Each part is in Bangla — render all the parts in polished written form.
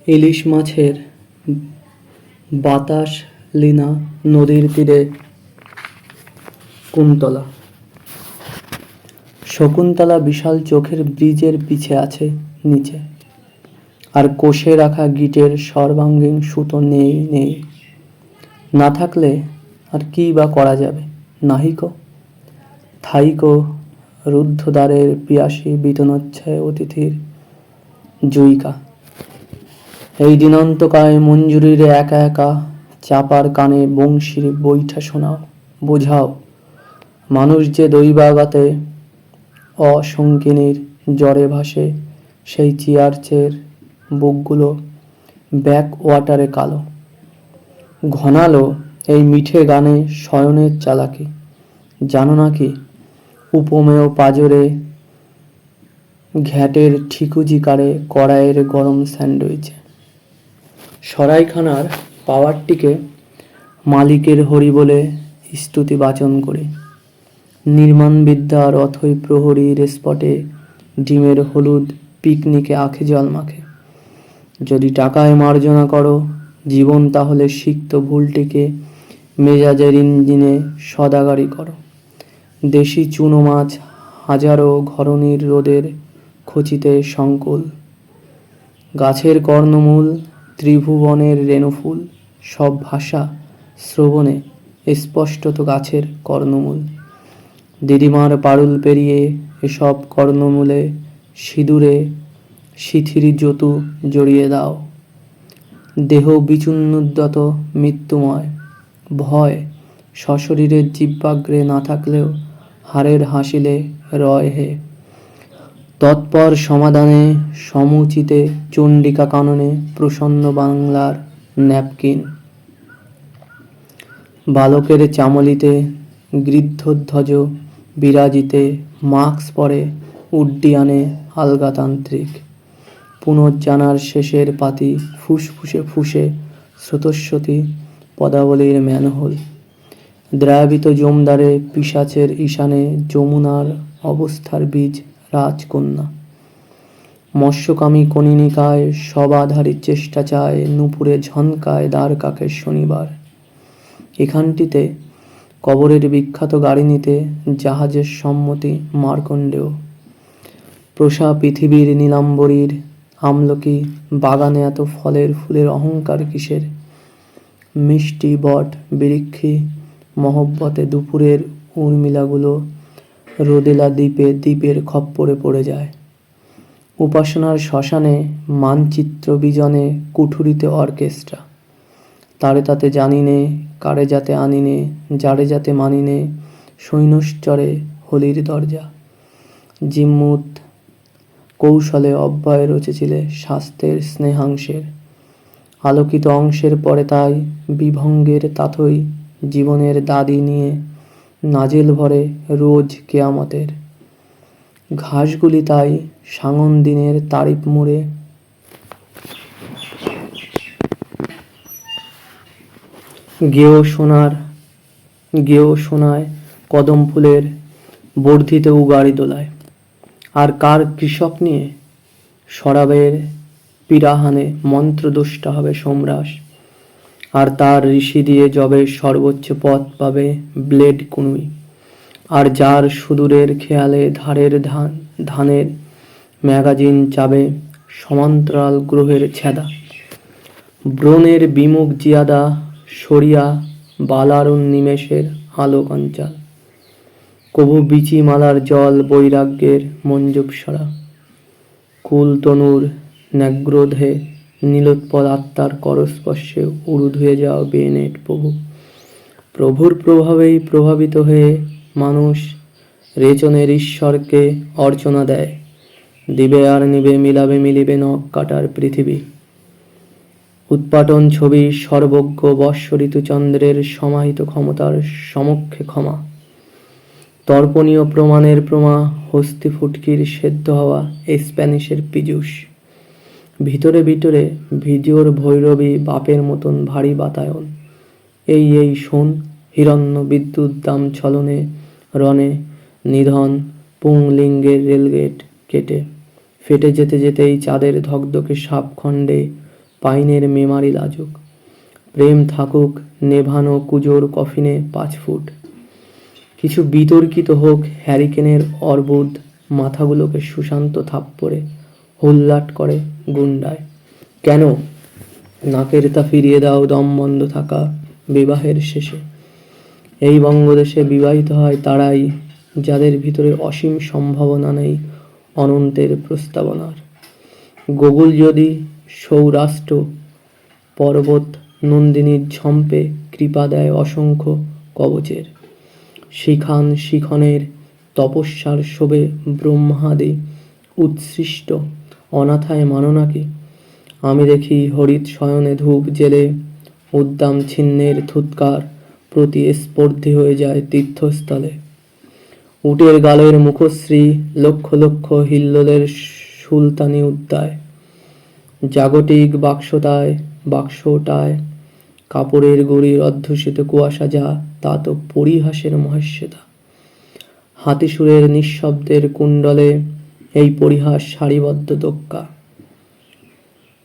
ইলিশ মাছের বাতাস লীনা নদীর তীরে কুন্তলা। শকুন্তলা বিশাল চোখের ব্রিজের পিছে আছে নিচে, আর কোষে রাখা গিটের সর্বাঙ্গীন সুতো নেই নেই। না থাকলে আর কি বা করা যাবে, নাহিকো থাইকো রুদ্ধদ্বারের পিয়াসী বিতনোচ্ছায় অতিথির জুইকা। এই দিনান্তকায় মঞ্জুরির একা একা চাপার কানে বংশীর বৈঠা শোনাও, বোঝাও মানুষ যে দৈবাগাতে অশঙ্কিনীর জ্বরে ভাসে, সেই চিয়ার্চের বুকগুলো ব্যাক ওয়াটারে কালো। ঘনালো এই মিঠে গানে শয়নের চালাকি, জানো নাকি উপমেয় পাজরে ঘ্যাটের ঠিকুজিকারে কড়াইয়ের গরম স্যান্ডউইচে। সরাইখানার পাওয়ারটিকে মালিকের হরি বলে স্তুতি বাচন করি। নির্মাণবিদ্যার অথৈ প্রহরীর স্পটে ডিমের হলুদ পিকনিকে আখে জল মাখে। যদি টাকায় মার্জনা করো জীবন, তাহলে সিক্ত ভুলটিকে মেজাজের ইঞ্জিনে সদাগারি করো। দেশি চুনো মাছ হাজারো ঘরনির রোদের খচিতে সংকুল। গাছের কর্ণমূল ত্রিভুবনের রেণুফুল, সব ভাষা শ্রবণে স্পষ্টত গাছের কর্ণমূল। দিদিমার পারুল পেরিয়ে এসব কর্ণমূলে সিঁদুরে শিথির যতু জড়িয়ে দাও। দেহ বিচূর্ণোদ্যত মৃত্যুময়, ভয় সশরীরের জিহ্বাগ্রে না থাকলেও হাড়ের হাসিলে রয় হে। তৎপর সমাধানে সমুচিতে চণ্ডিকা কাননে প্রসন্ন বাংলার ন্যাপকিন। বালকের চামলিতে গৃদ্ধধ্বজ বিরাজিতে, মাস্ক পরে উড্ডিয়ানে আলগাতান্ত্রিক। পুনর্জানার শেষের পাতি ফুসফুসে ফুসে স্রোতস্বতী পদাবলীর ম্যানহোল। দ্রাবিত জমদারে পিশাচের ঈশানে যমুনার অবস্থার বীজ রাজকন্যা। মৎস্যকামী কনিনিকায় সবাধারী চেষ্টা চায়, নূপুরে ঝনকায় দ্বারকাকের শনিবার। এখানটিতে কবরের বিখ্যাত গাড়ি নিতে জাহাজের সম্মতি মার্কণ্ডেয়। প্রসা পৃথিবীর নীলাম্বরীর আমলকি বাগানে এত ফলের ফুলের অহংকার কিসের? মিষ্টি বট বিরিক্ষি মহব্বতে দুপুরের উর্মিলাগুলো রোদেলা দ্বীপে দ্বীপের খপ্পরে পড়ে যায়। উপাসনার শ্মশানে মানচিত্র বিজনে কুঠুরিতে অর্কেস্ট্রা। তারে তাতে জানিনে কারে যাতে আনিনে, যারে যাতে মানিনে সৈন্যশ্চরে হোলির দরজা। জিম্মুত কৌশলে অব্যয় রচেছিলে স্বাস্থ্যের স্নেহাংশের আলোকিত অংশের পরে, তাই বিভঙ্গের তাথই জীবনের দাদি নিয়ে নাজেল ভরে রোজ কেয়ামতের। ঘাসগুলি তাই সাঙন দিনের তারিফ মুড়ে গেও সোনায় কদম ফুলের বর্ধিত উগাড়ি দোলায়। আর কার কৃষক নিয়ে শরাবের পিরাহানে মন্ত্রদুষ্ট হবে সোমরাস। আর তার ঋষি দিয়ে যবে সর্বোচ্চ পথ পাবে ব্লেড কুনুই। আর যার সুদূরের খেয়ালে ধানের ম্যাগাজিন চাবে সমান্তরাল গ্রহের ছেদা। ব্রণের বিমুখ জিয়াদা সরিয়া বালারুণ নিমেষের আলো কঞ্চাল। কভু বিচি মালার জল বৈরাগ্যের মঞ্জুপসরা। কুল তনুর ন্যাগ্রোধে নীলোৎপল আত্মার করস্পর্শে উরু ধুয়ে যাও বেনেট প্রভু। প্রভুর প্রভাবেই প্রভাবিত হয়ে মানুষ রেচনের ঈশ্বরকে অর্চনা দেয়। দিবে আর নিবে মিলাবে মিলিবে নখ কাটার পৃথিবী। উৎপাটন ছবি সর্বজ্ঞ বর্ষ ঋতুচন্দ্রের সমাহিত ক্ষমতার সমক্ষে ক্ষমা। তর্পণীয় প্রমাণের প্রমা হস্তি ফুটকির সেদ্ধ হওয়া স্প্যানিশের পীযূষ। ভিতরে ভিতরে ভিডিওর ভৈরবী বাপের মতন ভারী বাতায়ন। এই শোন হিরণ্য বিদ্যুৎ দাম ছলনে রণে নিধন পুংলিঙ্গের রেলগেট কেটে ফেটে যেতে যেতেই চাঁদের ধকধকে সাপখণ্ডে পাইনের মেমারি লাজুক, প্রেম থাকুক নেভানো কুজোর কফিনে 5 ফুট। কিছু বিতর্কিত হোক হ্যারিকেনের অর্বুদ মাথাগুলোকে সুশান্ত থাপ্পড়ে হুল্লাট করে গুন্ডায়। কেন? নাকের তা ফিরিয়ে দাও দম বন্ধ থাকা বিবাহের শেষে। এই বঙ্গদেশে বিবাহিত হয় তারাই যাদের ভিতরে অসীম সম্ভাবনা নেই অনন্তের প্রস্তাবনার। গোকুল যদি সৌরাষ্ট্র পর্বত নন্দিনীর ঝম্পে কৃপা দেয় অসংখ্য কবচের। শিখান শিখনের তপস্যার শোভে ব্রহ্মাদি উৎসৃষ্ট অনাথায় মানো নাকি? আমি দেখি হরিৎ শয়নে ধূপ জেলে উদ্দাম ছিন্নের থুৎকার প্রতিস্পর্ধী হয়ে যায় তীর্থস্থলে। উটের গালের মুখশ্রী লক্ষ লক্ষ হিল্লোলের সুলতানি উদ্যায়। জাগতিক বাক্সটায় কাপড়ের গড়ির অধ্যুষিত কুয়াশা, যা তা তো পরিহাসের মহাস্যতা। হাতিসুরের নিঃশব্দের কুণ্ডলে এই পরিহাস সারিবদ্ধ দোক্কা।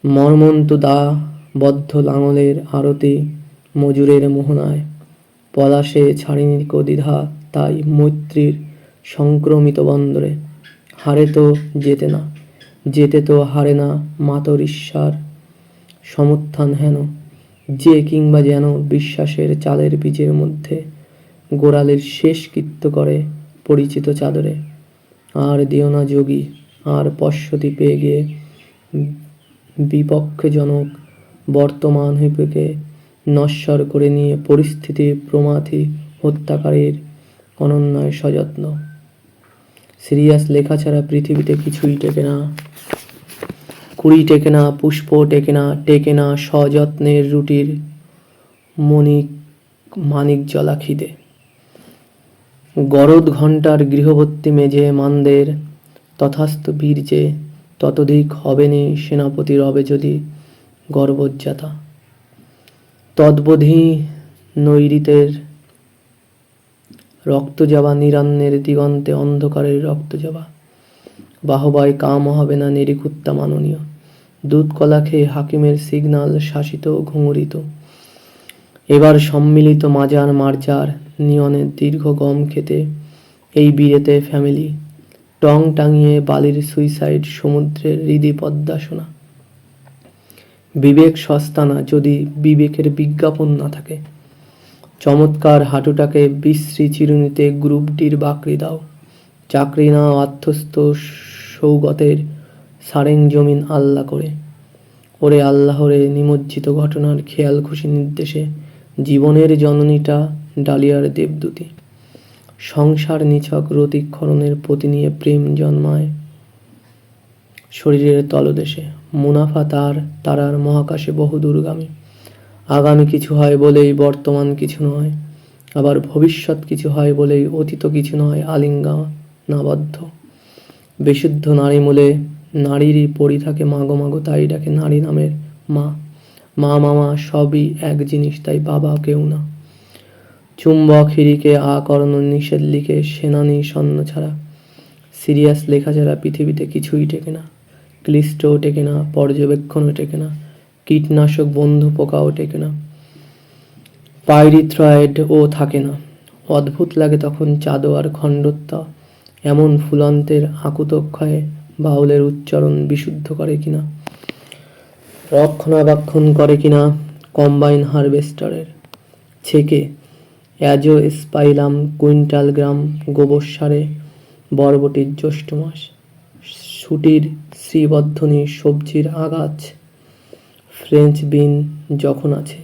মর্মন্তু দা বদ্ধ লাঙলের আরতি মজুরের মোহনায়। পলাশে ছাড়িনি দ্বিধা তাই মৈত্রীর সংক্রমিত বন্দরে। হারে তো যেতে না, যেতে তো হারে না মাতরিশ্বার সমুত্থান হেন। যে কিংবা যেন বিশ্বাসের চালের বীজের মধ্যে গোড়ালির শেষ কৃত্য করে পরিচিত চাদরে। আর দিও না যোগী, আর পশ্বতি পেয়ে গিয়ে বিপক্ষজনক বর্তমান হিপেকে নশ্বর করে নিয়ে পরিস্থিতি প্রমাথি হত্যাকারীর অনন্যায় সযত্ন। সিরিয়াস লেখা ছাড়া পৃথিবীতে কিছুই টেকে না। কুড়ি টেকে না, পুষ্প টেকে না সযত্নের রুটির মানিক জলা খিদে। গরদ ঘণ্টার গৃহবর্তী মেঝে মানদের তথাস্থ বীর্যে ততোধিক হবেনি সেনাপতি রবে যদি গর্বোজ্জাতা। তদ্বধি নৈরিতের রক্তজবা নিরান্নের দিগন্তে অন্ধকারের রক্তজবা। বাহবায় কাম হবে না নিরিকুত্তা মাননীয়। দুধ কলা খেয়ে হাকিমের সিগনাল শাসিত ঘুঙুরিত। এবার সম্মিলিত মাজার মার্জার নিয়নের দীর্ঘ গম খেতে এই বিয়েতে ফ্যামিলি। টং টাঙিয়ে বালির সুইসাইড সমুদ্রের হৃদি পদ্মাসনা। বিবেক সস্তা না যদি বিবেকের বিজ্ঞাপন না থাকে। চমৎকার হাঁটুটাকে বিশ্রী চিরুনিতে গ্রুপ ডির বাকরি দাও। চাকরি না আত্মস্থ সৌগতের সারেং জমিন আল্লাহ করে। ওরে আল্লাহরে নিমজ্জিত ঘটনার খেয়াল খুশি নির্দেশে জীবনের জননীটা ডালিয়ার দেবদূতী। সংসার নিছক রতিক্ষরণের পতি নিয়ে প্রেম জন্মায় শরীরের তলদেশে। মুনাফা তারার মহাকাশে বহু দূরগামী। আগামী কিছু হয় বলেই বর্তমান কিছু নয়, আবার ভবিষ্যৎ কিছু হয় বলেই অতীত কিছু নয় আলিঙ্গনাবদ্ধ। বিশুদ্ধ নারী মূলে নারীরই পড়ি থাকে মাগো মাগো, তাই ডাকে নারী নামের মা। মা মামা সবই এক জিনিস, তাই বাবা কেউ না। চুম্বক হিরিকে আকর্ণ নিষেধ লিখে সেনানী সৈন্য ছাড়া। সিরিয়াস লেখা ছাড়া পৃথিবীতে কিছুই টেকে না। ক্লিষ্টও টেকে না, পর্যবেক্ষণও টেকে না, কীটনাশক বন্ধু পোকাও টেকে না, পাইরিথ্রয়েডও থাকে না। অদ্ভুত লাগে তখন চাঁদো আর খণ্ডত্ব এমন ফুলন্তের আকুতক্ষয়ে বাউলের উচ্চারণ বিশুদ্ধ করে কিনা, রক্ষণাবেক্ষণ করে কিনা কম্বাইন হারভেস্টারের। ছেকে অ্যাজো স্পাইলাম কুইন্টাল গ্রাম গোবর সারে বরবটির জ্যৈষ্ঠ মাস। সুটির শ্রীবর্ধনী সবজির আগাছ ফ্রেঞ্চ বিন যখন আছে।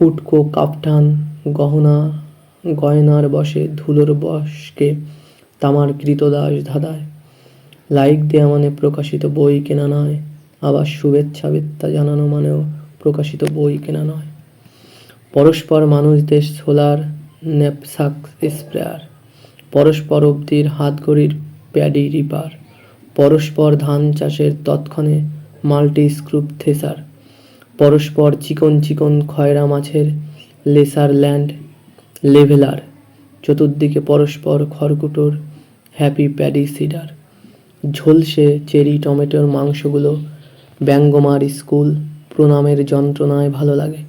উটকো কাপ্টান গয়নার বসে ধুলোর বসকে তামার কৃতদাস ধাঁধায়। লাইক দেয়া মানে প্রকাশিত বই কেনা নয়, আবার শুভেচ্ছা বেত্তা জানানো মানেও প্রকাশিত বই কেনা নয়। পরস্পর মানুষদের সোলার ন্যাপসাক স্প্রেয়ার, পরস্পর অব্দির হাতঘড়ির প্যাডি রিপার, পরস্পর ধান চাষের তৎক্ষণে মাল্টি স্ক্রুপ থেসার, পরস্পর চিকন চিকন খয়রা মাছের লেসার ল্যান্ড লেভেলার, চতুর্দিকে পরস্পর খড়কুটোর হ্যাপি প্যাডি সিডার। ঝলসে চেরি টমেটোর মাংসগুলো ব্যঙ্গমার স্কুল প্রণামের যন্ত্রণায় ভালো লাগে।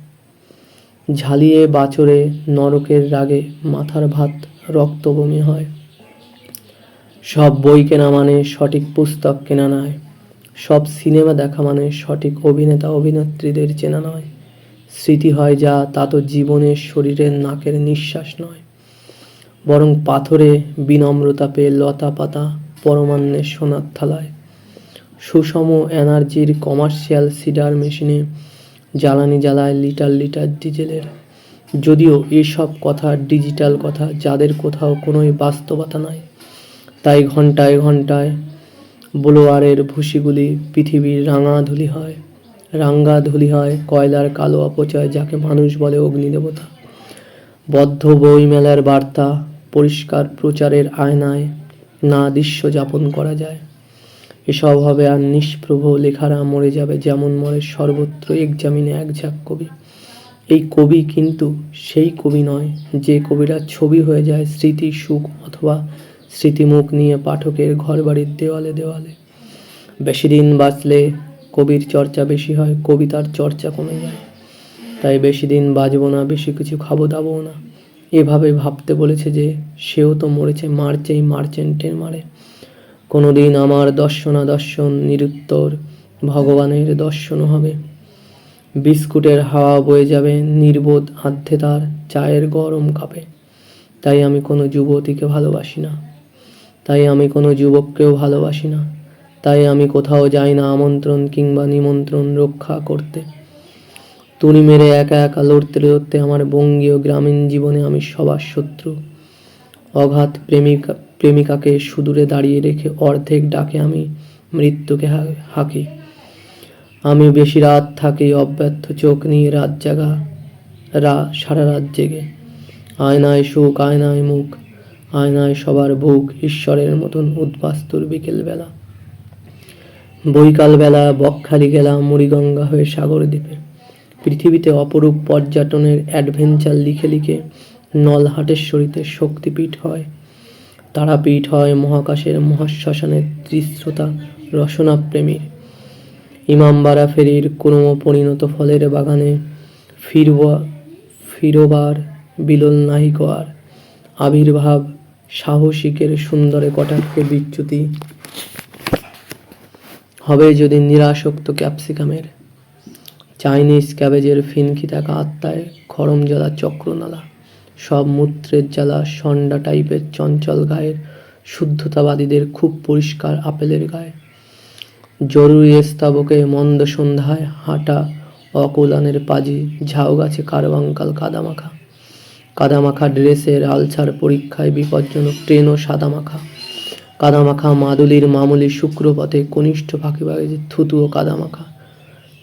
ঝালিয়ে বাছরে নরকের রাগে মাথার ভাত রক্ত বমি হয়। সব বই কেনা মানে সঠিক পুস্তক কেনা নয়, সব সিনেমা দেখা মানে সঠিক অভিনেতা অভিনেত্রীদের চেনা নয়। স্মৃতি হয় যা তা তো জীবনের শরীরের নাকের নিঃশ্বাস নয়, বরং পাথরে বিনম্রতা পেয়ে লতা পাতা পরমান্নে সোনার থালায়। সুষম এনার্জির কমার্শিয়াল সিডার মেশিনে জ্বালানি জ্বালায় লিটার লিটার ডিজেলের। যদিও এসব কথা ডিজিটাল কথা, যাদের কোথাও কোনোই বাস্তবতা নাই। তাই ঘন্টায় ঘন্টায় ব্লোয়ারের ভুসিগুলি পৃথিবীর রাঙা ধুলি হয় কয়লার কালো অপচয়, যাকে মানুষ বলে অগ্নিদেবতা। বদ্ধ বইমেলার বার্তা পরিষ্কার প্রচারের আয়নায় না দৃশ্য যাপন করা যায়। এসব হবে আর নিষ্প্রভ লেখারা মরে যাবে, যেমন মরে সর্বত্র এক্সামিনে একঝাঁক কবি। এই কবি কিন্তু সেই কবি নয় যে কবিরা ছবি হয়ে যায় স্মৃতি সুখ অথবা স্মৃতিমুখ নিয়ে পাঠকের ঘরবাড়ির দেওয়ালে দেওয়ালে। বেশি দিন বাঁচলে কবির চর্চা বেশি হয়, কবিতার চর্চা কমে যায়। তাই বেশি দিন বাঁচবো না, বেশি কিছু খাবো দাবো না, এভাবে ভাবতে বলেছে যে সেও তো মরেছে মার্চেই মার্চেন্টের মারে। কোনোদিন আমার দর্শন নিরুত্তর ভগবানের দর্শন হবে। বিস্কুটের হাওয়া বয়ে যাবে নির্বোধ আধ্যে তার চায়ের গরম কাপে। তাই আমি কোনো যুবতীকে ভালোবাসি না, তাই আমি কোনো যুবককেও ভালোবাসি না। তাই আমি কোথাও যাই না আমন্ত্রণ কিংবা নিমন্ত্রণ রক্ষা করতে। তুড়ি মেরে একা একা লড়তে লড়তে আমার বঙ্গীয় গ্রামীণ জীবনে আমি সবার শত্রু। অগাধ প্রেমিকাকে সুদূরে দাঁড়িয়ে রেখে অর্ধেক ডাকে আমি মৃত্যুকে হাঁকি। আমি বেশি রাত থাকি অব্যর্থ চোখ নিয়ে রাত জাগা সারা রাত জেগে। আয়নায় সুখ, আয়নায় মুখ, আয়নায় সবার বুক, ঈশ্বরের মতন উদ্বাস্তুর বিকেলবেলা। বৈকালবেলা বকখালি গেলাম মুড়িগঙ্গা হয়ে সাগর দ্বীপে। পৃথিবীতে অপরূপ পর্যটনের অ্যাডভেঞ্চার লিখে লিখে নলহাটেশ্বরীতে শক্তিপীঠ হয়, তারাপীঠ হয় মহাকাশের মহাশ্মশানের ত্রিশ্রোতা রসনা প্রেমীর। ইমামবাড়া ফেরির ক্রম পরিণত ফলের বাগানে ফিরবার বিলোল নাহিক আর। আবির্ভাব সাহসিকের সুন্দরে কটাক্ষে বিচ্যুতি হবে যদি নিরাসক্ত ক্যাপসিকামের। চাইনিজ ক্যাবেজের ফিনকি থাকা আত্মায় খরম জ্বালা চক্রনালা। সব মূত্রের জ্বালা সন্ডা টাইপের চঞ্চল গায়ের শুদ্ধতাবাদীদের খুব পরিষ্কার আপেলের গায়ে। জরুরি স্তাবকে মন্দ সন্ধ্যায় হাঁটা অকৌলানের পাজি, ঝাউ গাছে কারবাঙ্কাল কাদামাখা ড্রেসের আলছার পরীক্ষায় বিপজ্জনক ট্রেনও কাদামাখা মাদুলির মামুলি শুক্রপথে কনিষ্ঠ ফাঁকিবাজের থুতু ও কাদামাখা।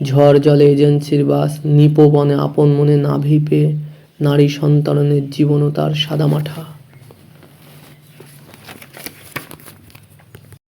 ঝড় জলে এজেন্সির বাস, নিপো বনে আপন মনে নাভি পেয়ে নারী সন্তানের জীবনও তার সাদামাঠা।